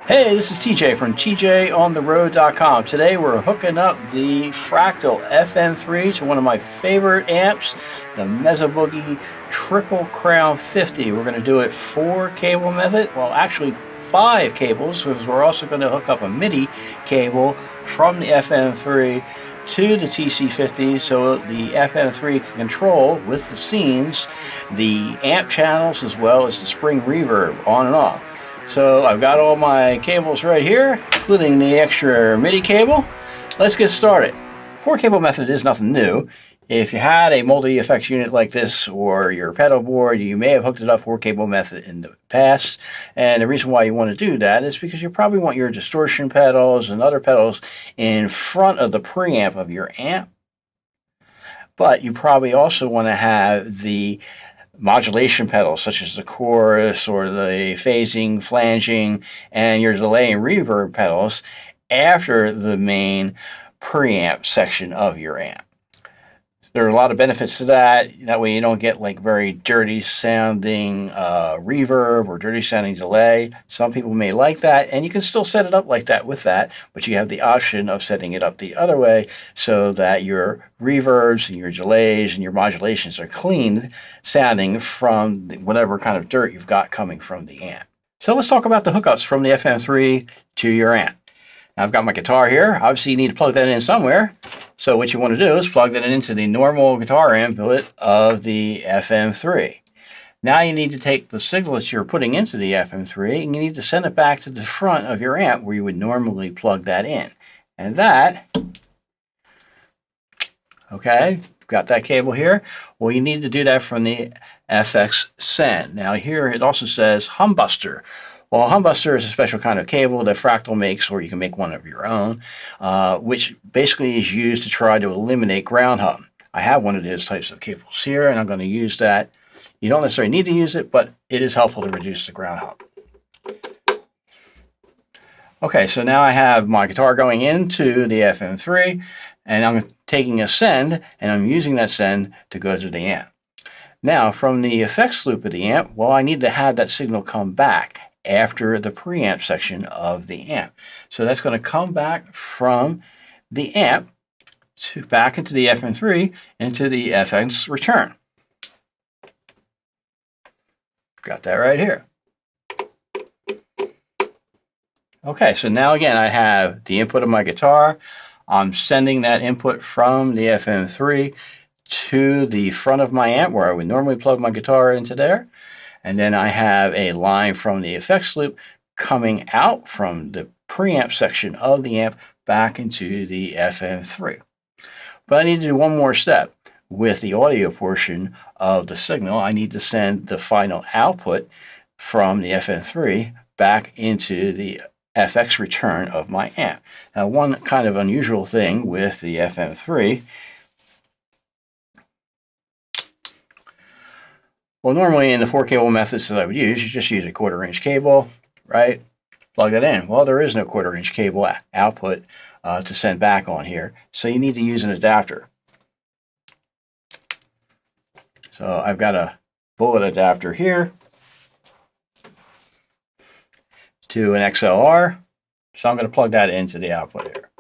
Hey, this is TJ from TJOnTheRoad.com. Today we're hooking up the Fractal FM3 to one of my favorite amps, the Mesa Triple Crown 50. We're going to do it 4-cable method. Well, actually 5 cables, because we're also going to hook up a MIDI cable from the FM3 to the TC50 so the FM3 can control with the scenes the amp channels as well as the spring reverb on and off. So I've got all my cables right here, including the extra MIDI cable. Let's get started. 4-cable method is nothing new. If you had a multi-effects unit like this or your pedal board, you may have hooked it up 4-cable method in the past. And the reason why you want to do that is because you probably want your distortion pedals and other pedals in front of the preamp of your amp. But you probably also want to have the modulation pedals such as the chorus or the phasing, flanging, and your delay and reverb pedals after the main preamp section of your amp. There are a lot of benefits to that. That way you don't get like very dirty sounding reverb or dirty sounding delay. Some people may like that, and you can still set it up like that with that, but you have the option of setting it up the other way so that your reverbs and your delays and your modulations are clean sounding from whatever kind of dirt you've got coming from the amp. So let's talk about the hookups from the FM3 to your amp. Now I've got my guitar here. Obviously you need to plug that in somewhere. So what you want to do is plug that into the normal guitar input of the FM3. Now you need to take the signal that you're putting into the FM3 and you need to send it back to the front of your amp where you would normally plug that in. And that, okay, got that cable here. Well, you need to do that from the FX send. Now here it also says Humbuster. Well, a Humbuster is a special kind of cable that Fractal makes, or you can make one of your own, which basically is used to try to eliminate ground hum. I have one of those types of cables here, and I'm going to use that. You don't necessarily need to use it, but it is helpful to reduce the ground hum. Okay, so now I have my guitar going into the FM3, and I'm taking a send, and I'm using that send to go to the amp. Now, from the effects loop of the amp, well, I need to have that signal come back after the preamp section of the amp. So that's going to come back from the amp back into the FM3 into the FX return. Got that right here. Okay, so now again I have the input of my guitar. I'm sending that input from the FM3 to the front of my amp where I would normally plug my guitar into there. And then I have a line from the effects loop coming out from the preamp section of the amp back into the FM3. But I need to do one more step. With the audio portion of the signal, I need to send the final output from the FM3 back into the FX return of my amp. Now, one kind of unusual thing with the FM3, well, normally in the 4-cable methods that I would use, you just use a 1/4-inch cable, right? Plug it in. Well, there is no 1/4-inch cable output to send back on here, so you need to use an adapter. So I've got a bullet adapter here to an XLR, so I'm going to plug that into the output here.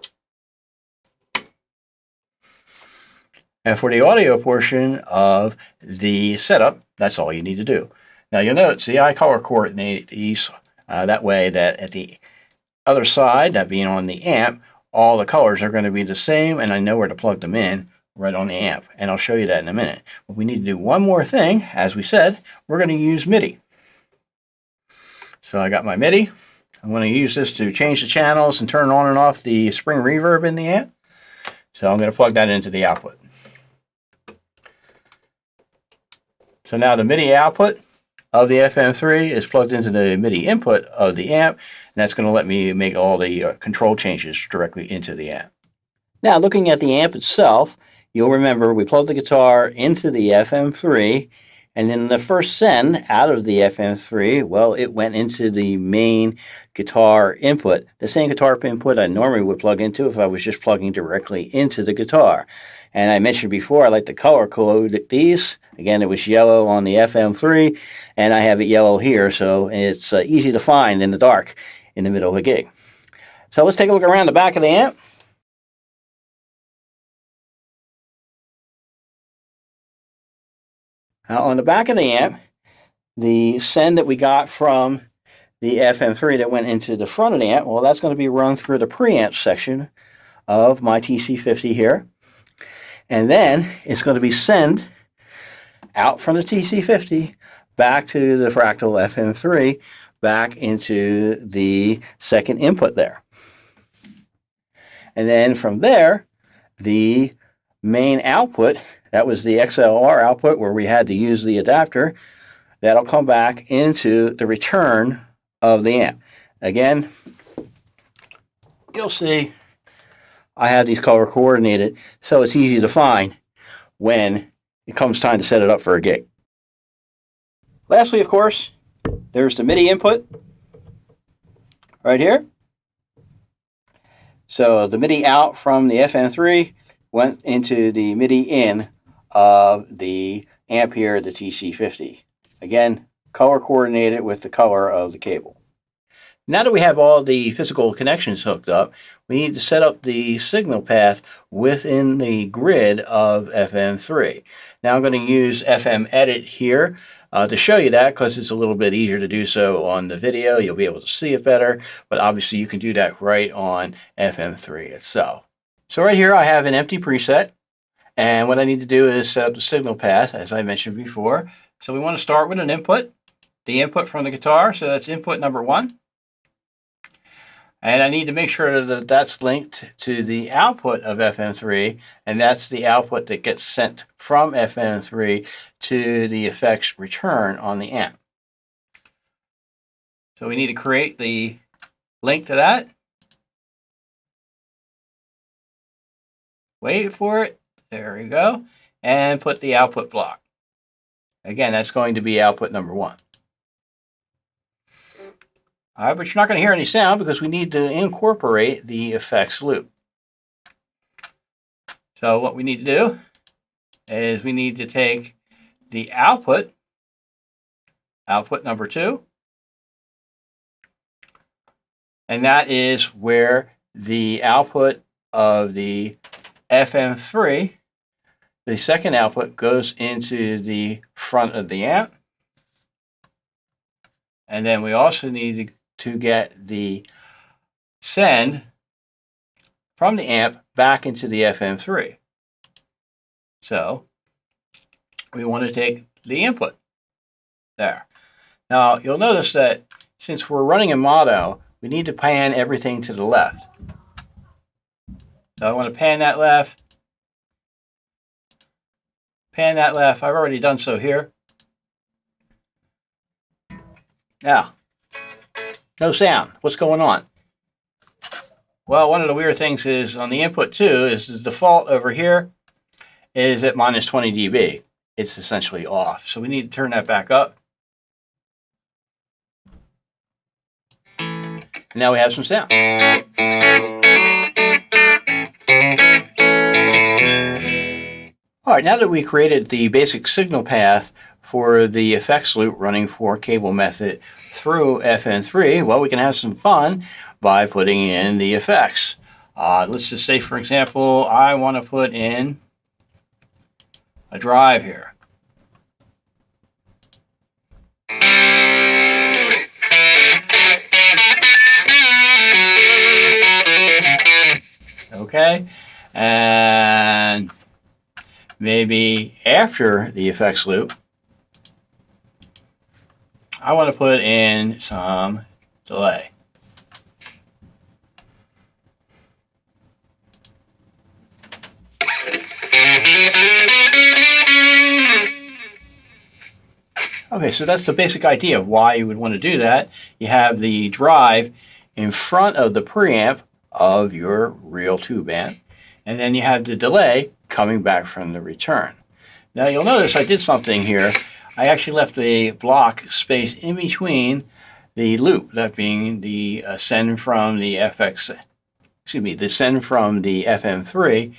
And for the audio portion of the setup, that's all you need to do. Now you'll note, see, I color coordinate these that way that at the other side, that being on the amp, all the colors are going to be the same, and I know where to plug them in right on the amp. And I'll show you that in a minute. But we need to do one more thing. As we said, we're going to use MIDI. So I got my MIDI. I'm going to use this to change the channels and turn on and off the spring reverb in the amp. So I'm going to plug that into the output. So now the MIDI output of the FM3 is plugged into the MIDI input of the amp, and that's going to let me make all the control changes directly into the amp. Now, looking at the amp itself, you'll remember we plugged the guitar into the FM3, and then the first send out of the FM3, well, it went into the main guitar input, the same guitar input I normally would plug into if I was just plugging directly into the guitar. And I mentioned before, I like to color code these. Again, it was yellow on the FM3, and I have it yellow here, so it's easy to find in the dark in the middle of a gig. So let's take a look around the back of the amp. Now on the back of the amp, the send that we got from the FM3 that went into the front of the amp, well, that's going to be run through the preamp section of my TC50 here. And then it's going to be sent out from the TC50 back to the Fractal FM3, back into the second input there. And then from there, the main output, that was the XLR output where we had to use the adapter, that'll come back into the return of the amp. Again, you'll see I have these color coordinated, so it's easy to find when it comes time to set it up for a gig. Lastly, of course, there's the MIDI input right here. So the MIDI out from the FM3 went into the MIDI in of the amp here, the TC50. Again, color coordinated with the color of the cable. Now that we have all the physical connections hooked up, we need to set up the signal path within the grid of FM3. Now I'm going to use FM Edit here to show you that, because it's a little bit easier to do so on the video. You'll be able to see it better, but obviously you can do that right on FM3 itself. So right here I have an empty preset, and what I need to do is set up the signal path as I mentioned before. So we want to start with an input, the input from the guitar, so that's input number 1. And I need to make sure that that's linked to the output of FM3, and that's the output that gets sent from FM3 to the effects return on the amp. So we need to create the link to that. Wait for it. There we go. And put the output block. Again, that's going to be output number 1. All right, but you're not going to hear any sound because we need to incorporate the effects loop. So what we need to do is we need to take the output number 2, and that is where the output of the FM3, the second output, goes into the front of the amp. And then we also need to get the send from the amp back into the FM3. So we want to take the input there. Now you'll notice that since we're running in mono, we need to pan everything to the left. So I want to pan that left, pan that left. I've already done so here. Now, no sound. What's going on? Well, one of the weird things is on the input 2 is the default over here is at minus 20 dB. It's essentially off. So we need to turn that back up. And now we have some sound. All right, now that we created the basic signal path for the effects loop running for cable method through FM3, well, we can have some fun by putting in the effects. Let's just say, for example, I want to put in a drive here. Okay, and maybe after the effects loop, I want to put in some delay. Okay, so that's the basic idea of why you would want to do that. You have the drive in front of the preamp of your real tube amp, and then you have the delay coming back from the return. Now you'll notice I did something here. I actually left a block space in between the loop, that being the send from the the send from the FM3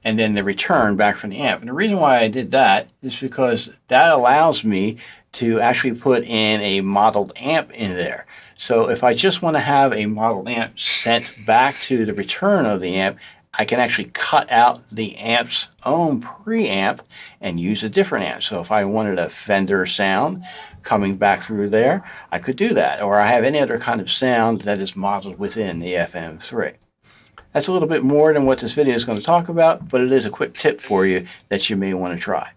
and then the return back from the amp. And the reason why I did that is because that allows me to actually put in a modeled amp in there. So if I just want to have a modeled amp sent back to the return of the amp, I can actually cut out the amp's own preamp and use a different amp. So if I wanted a Fender sound coming back through there, I could do that. Or I have any other kind of sound that is modeled within the FM3. That's a little bit more than what this video is going to talk about, but it is a quick tip for you that you may want to try.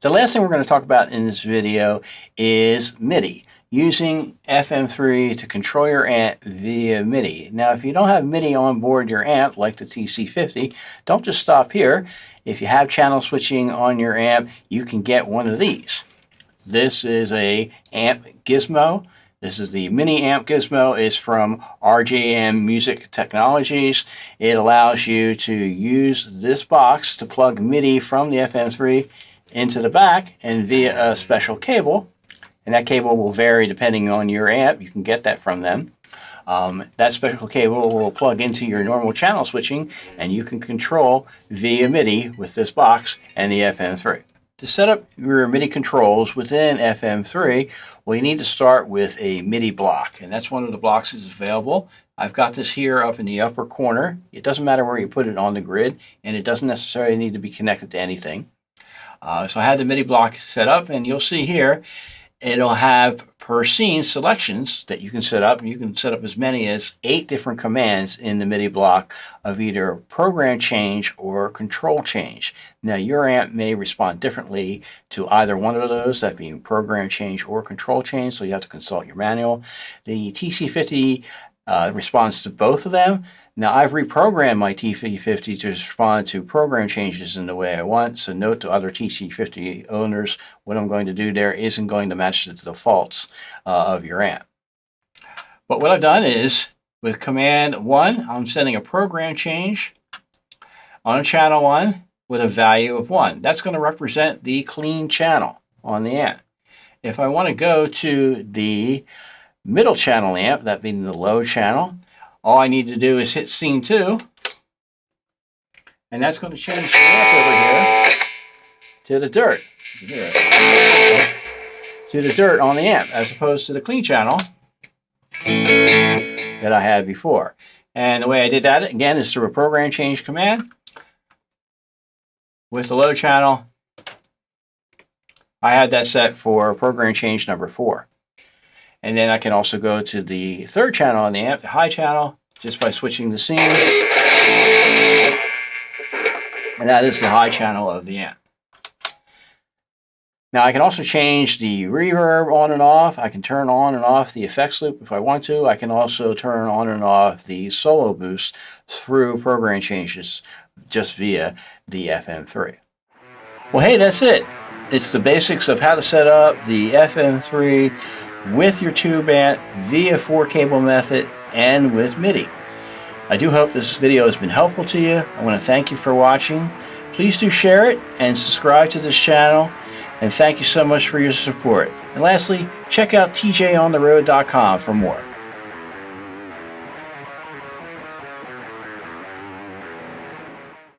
The last thing we're going to talk about in this video is MIDI, using FM3 to control your amp via MIDI. Now, if you don't have MIDI on board your amp, like the TC50, don't just stop here. If you have channel switching on your amp, you can get one of these. This is a amp Gizmo. This is the mini amp Gizmo. It's from RJM Music Technologies. It allows you to use this box to plug MIDI from the FM3 into the back and via a special cable. And that cable will vary depending on your amp. You can get that from them. That special cable will plug into your normal channel switching, and you can control via MIDI with this box and the FM3. To set up your MIDI controls within FM3, well, you need to start with a MIDI block, and that's one of the blocks that's available. I've got this here up in the upper corner. It doesn't matter where you put it on the grid, and it doesn't necessarily need to be connected to anything. So I had the MIDI block set up, and you'll see here it'll have per scene selections that you can set up. You can set up as many as 8 different commands in the MIDI block of either program change or control change. Now, your amp may respond differently to either one of those, that being program change or control change, so you have to consult your manual. The TC50 responds to both of them. Now, I've reprogrammed my TC50 to respond to program changes in the way I want, so note to other TC50 owners, what I'm going to do there isn't going to match the defaults of your amp. But what I've done is, with command 1, I'm setting a program change on channel 1 with a value of 1. That's going to represent the clean channel on the amp. If I want to go to the middle channel amp, that being the low channel, all I need to do is hit scene 2, and that's going to change the amp over here to the dirt. To the dirt on the amp, as opposed to the clean channel that I had before. And the way I did that, again, is through a program change command. With the low channel, I had that set for program change number 4. And then I can also go to the third channel on the amp, the high channel, just by switching the scene. And that is the high channel of the amp. Now I can also change the reverb on and off. I can turn on and off the effects loop if I want to. I can also turn on and off the solo boost through program changes just via the FM3. Well, hey, that's it. It's the basics of how to set up the FM3 with your tube amp via 4-cable method and with MIDI. I do hope this video has been helpful to you. I want to thank you for watching. Please do share it and subscribe to this channel. And thank you so much for your support. And lastly, check out tjontheroad.com for more.